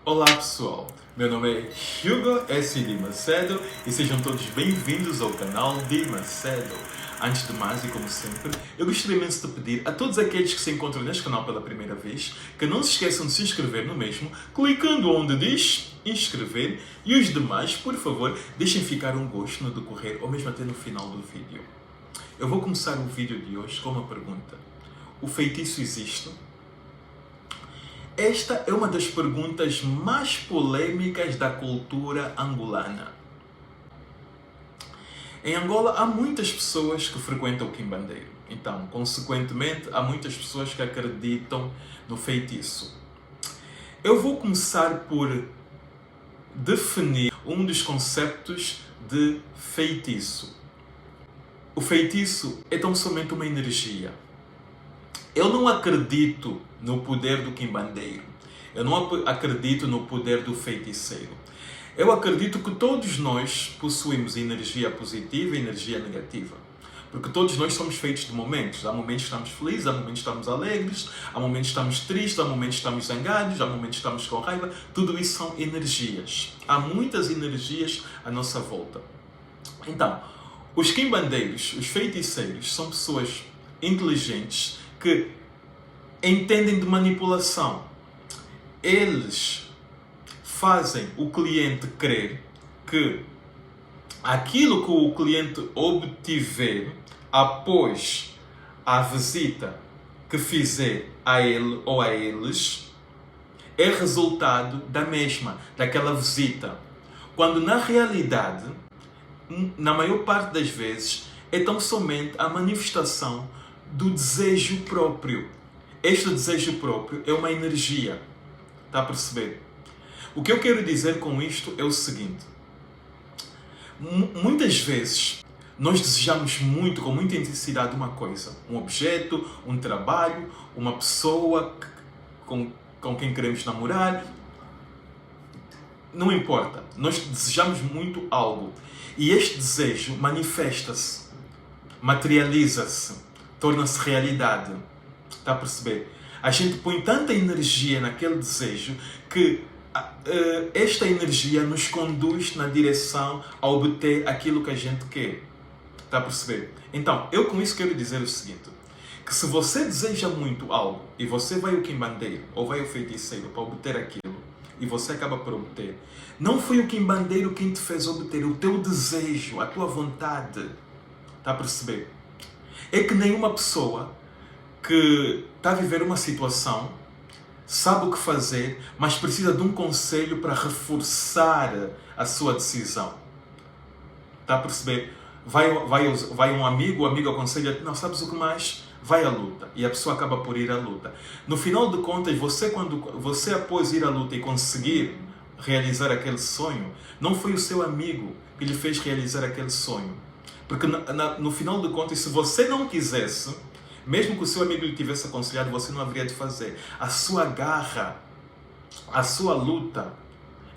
Olá pessoal, meu nome é Hugo S. de Macedo e sejam todos bem-vindos ao canal de Macedo. Antes de mais e como sempre, eu gostaria imenso de pedir a todos aqueles que se encontram neste canal pela primeira vez que não se esqueçam de se inscrever no mesmo, clicando onde diz inscrever, e os demais, por favor, deixem ficar um gosto no decorrer ou mesmo até no final do vídeo. Eu vou começar o vídeo de hoje com uma pergunta: o feitiço existe? Esta é uma das perguntas mais polêmicas da cultura angolana. Em Angola há muitas pessoas que frequentam o quimbandeiro. Então, consequentemente, há muitas pessoas que acreditam no feitiço. Eu vou começar por definir um dos conceitos de feitiço. O feitiço é tão somente uma energia. Eu não acredito no poder do quimbandeiro. Eu não acredito no poder do feiticeiro. Eu acredito que todos nós possuímos energia positiva e energia negativa. Porque todos nós somos feitos de momentos. Há momentos que estamos felizes, há momentos que estamos alegres, há momentos que estamos tristes, há momentos que estamos zangados, há momentos que estamos com raiva. Tudo isso são energias. Há muitas energias à nossa volta. Então, os quimbandeiros, os feiticeiros, são pessoas inteligentes que entendem de manipulação. Eles fazem o cliente crer que aquilo que o cliente obtiver após a visita que fizer a ele ou a eles é resultado da mesma, daquela visita. Quando na realidade, na maior parte das vezes, é tão somente a manifestação do desejo próprio. Este desejo próprio é uma energia. Está a perceber? O que eu quero dizer com isto é o seguinte: muitas vezes nós desejamos muito, com muita intensidade, uma coisa, um objeto, um trabalho, uma pessoa com quem queremos namorar. Não importa, nós desejamos muito algo e este desejo manifesta-se, materializa-se, torna-se realidade. Está a perceber? A gente põe tanta energia naquele desejo que esta energia nos conduz na direção a obter aquilo que a gente quer. Está a perceber? Então, eu com isso quero dizer o seguinte: que se você deseja muito algo e você vai ao quimbandeiro ou vai ao feiticeiro para obter aquilo e você acaba por obter, não foi o quimbandeiro quem te fez obter, o teu desejo, a tua vontade. Está a perceber? É que nenhuma pessoa que está a viver uma situação, sabe o que fazer, mas precisa de um conselho para reforçar a sua decisão. Está a perceber? Vai um amigo, o amigo aconselha: não, sabes o que mais? Vai à luta. E a pessoa acaba por ir à luta. No final de contas, você após ir à luta e conseguir realizar aquele sonho, não foi o seu amigo que lhe fez realizar aquele sonho. Porque no final de contas, se você não quisesse, mesmo que o seu amigo lhe tivesse aconselhado, você não haveria de fazer. A sua garra, a sua luta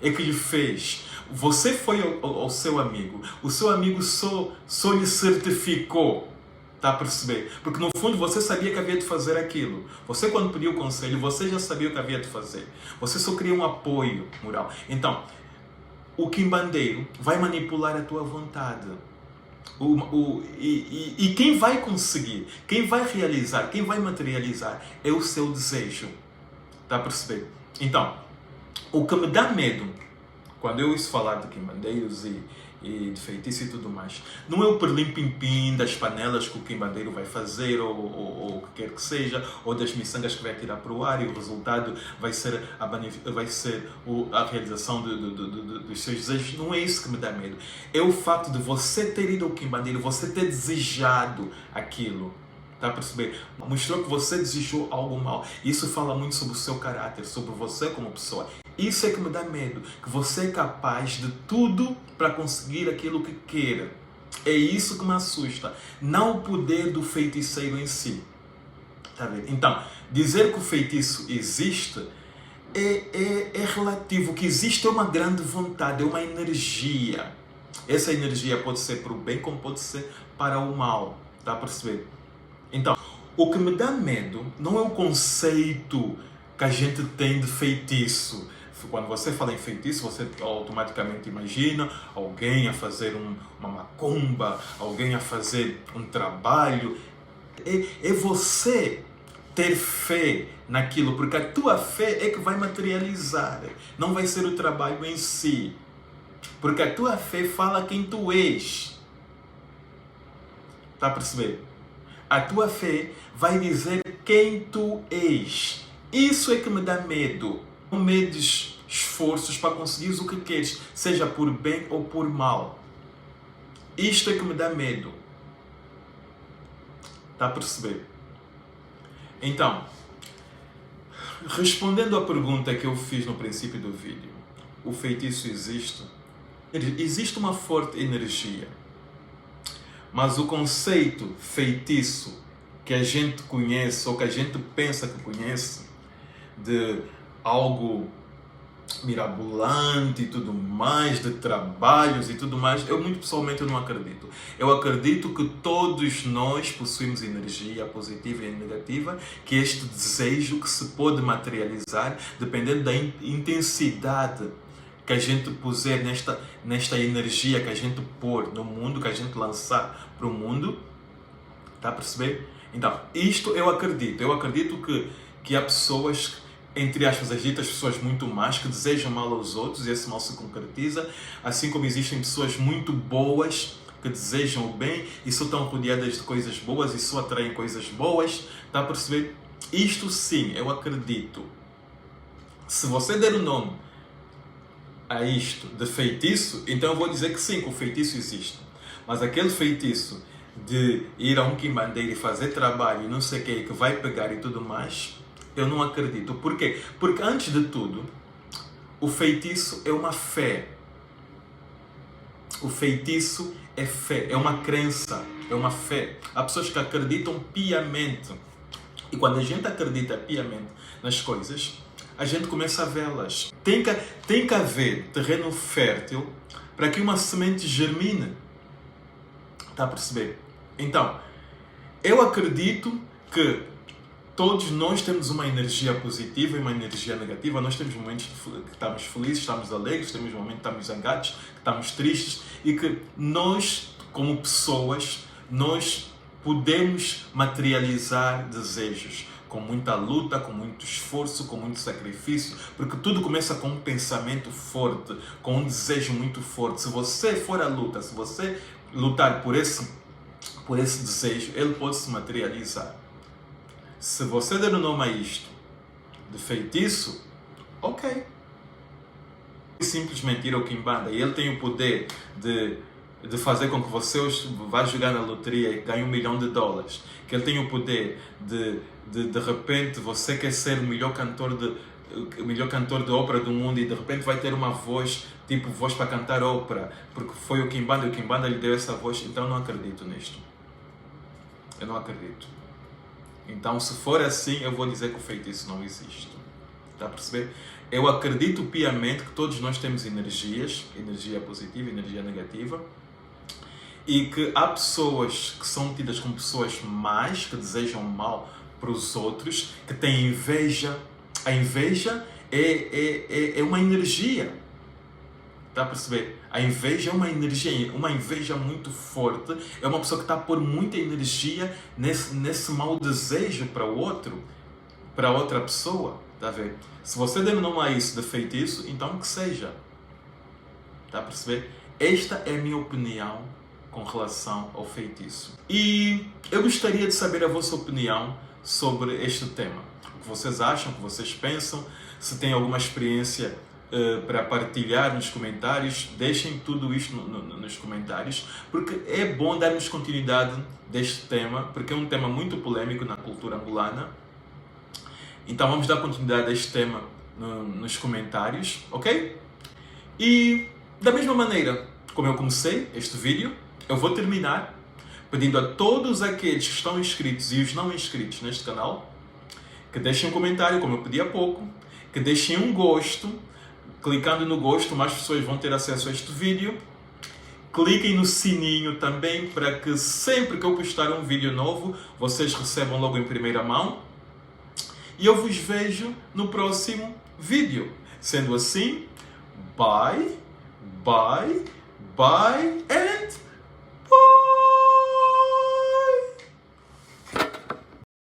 é que lhe fez. Você foi ao seu amigo. O seu amigo só lhe certificou. Está a perceber? Porque no fundo você sabia que havia de fazer aquilo. Você, quando pediu o conselho, você já sabia o que havia de fazer. Você só queria um apoio moral. Então, o quimbandeiro vai manipular a tua vontade. E quem vai conseguir, quem vai realizar, quem vai materializar é o seu desejo. Está a perceber? Então, o que me dá medo quando eu ouço falar de quimbandeiros e de feitiço e tudo mais, não é o perlim-pim-pim das panelas que o quimbandeiro vai fazer ou o que quer que seja, ou das miçangas que vai tirar para o ar e o resultado vai ser a realização dos seus desejos. Não é isso que me dá medo. É o facto de você ter ido ao quimbandeiro, você ter desejado aquilo. Está a perceber? Mostrou que você desejou algo mal. Isso fala muito sobre o seu caráter, sobre você como pessoa. Isso é que me dá medo. Que você é capaz de tudo para conseguir aquilo que queira. É isso que me assusta. Não o poder do feiticeiro em si. Está a ver? Então, dizer que o feitiço existe é relativo. O que existe é uma grande vontade, é uma energia. Essa energia pode ser para o bem como pode ser para o mal. Está a perceber? Então, o que me dá medo não é o conceito que a gente tem de feitiço. Quando você fala em feitiço, você automaticamente imagina alguém a fazer uma macumba, alguém a fazer um trabalho. É você ter fé naquilo, porque a tua fé é que vai materializar, não vai ser o trabalho em si. Porque a tua fé fala quem tu és. Está a perceber? A tua fé vai dizer quem tu és. Isso é que me dá medo. Não medes esforços para conseguires o que queres, seja por bem ou por mal. Isto é que me dá medo. Está a perceber? Então, respondendo à pergunta que eu fiz no princípio do vídeo, o feitiço existe? Existe uma forte energia, mas o conceito feitiço que a gente conhece ou que a gente pensa que conhece, de algo mirabolante e tudo mais, de trabalhos e tudo mais, eu muito pessoalmente não acredito. Eu acredito que todos nós possuímos energia positiva e negativa, que este desejo que se pode materializar dependendo da intensidade que a gente puser nesta energia que a gente pôr no mundo, que a gente lançar para o mundo. Está a perceber? Então, isto eu acredito. Eu acredito que há pessoas, entre aspas, as ditas pessoas muito más, que desejam mal aos outros e esse mal se concretiza, assim como existem pessoas muito boas que desejam o bem e só estão rodeadas de coisas boas e só atraem coisas boas. Está a perceber? Isto sim, eu acredito. Se você der o nome a isto de feitiço, então eu vou dizer que sim, que o feitiço existe. Mas aquele feitiço de ir a um quimbandeiro e fazer trabalho e não sei o que vai pegar e tudo mais, eu não acredito. Por quê? Porque antes de tudo, o feitiço é uma fé. O feitiço é fé, é uma crença, é uma fé. Há pessoas que acreditam piamente. E quando a gente acredita piamente nas coisas, a gente começa a vê-las. Tem que haver terreno fértil para que uma semente germine. Está a perceber? Então, eu acredito que todos nós temos uma energia positiva e uma energia negativa. Nós temos momentos que estamos felizes, estamos alegres, temos momentos que estamos zangados, que estamos tristes e que nós, como pessoas, nós podemos materializar desejos com muita luta, com muito esforço, com muito sacrifício, porque tudo começa com um pensamento forte, com um desejo muito forte. Se você for à luta, se você lutar por esse desejo, ele pode se materializar. Se você der o nome a isto de feitiço, ok. Simplesmente ir ao Kimbanda e ele tem o poder de fazer com que você vá jogar na loteria e ganhe $1 milhão. Que ele tem o poder de repente você quer ser o melhor cantor de ópera do mundo e de repente vai ter uma voz, tipo voz para cantar ópera, porque foi o Kimbanda e o Kimbanda lhe deu essa voz. Então eu não acredito nisto. Eu não acredito. Então, se for assim, eu vou dizer que o feitiço não existe. Está a perceber? Eu acredito piamente que todos nós temos energias, energia positiva e energia negativa, e que há pessoas que são tidas como pessoas más, que desejam mal para os outros, que têm inveja. A inveja é uma energia. Está a perceber? A inveja é uma energia, uma inveja muito forte. É uma pessoa que está a pôr muita energia nesse mau desejo para o outro, para outra pessoa. Está a ver? Se você denominar isso de feitiço, então que seja. Está a perceber? Esta é a minha opinião com relação ao feitiço. E eu gostaria de saber a vossa opinião sobre este tema. O que vocês acham, o que vocês pensam, se têm alguma experiência para partilhar nos comentários, deixem tudo isto nos comentários, porque é bom darmos continuidade deste tema, porque é um tema muito polêmico na cultura angolana. Então vamos dar continuidade a este tema nos comentários, ok? E da mesma maneira como eu comecei este vídeo, eu vou terminar pedindo a todos aqueles que estão inscritos e os não inscritos neste canal, que deixem um comentário, como eu pedi há pouco, que deixem um gosto. Clicando no gosto, mais pessoas vão ter acesso a este vídeo. Cliquem no sininho também para que sempre que eu postar um vídeo novo, vocês recebam logo em primeira mão. E eu vos vejo no próximo vídeo. Sendo assim, buy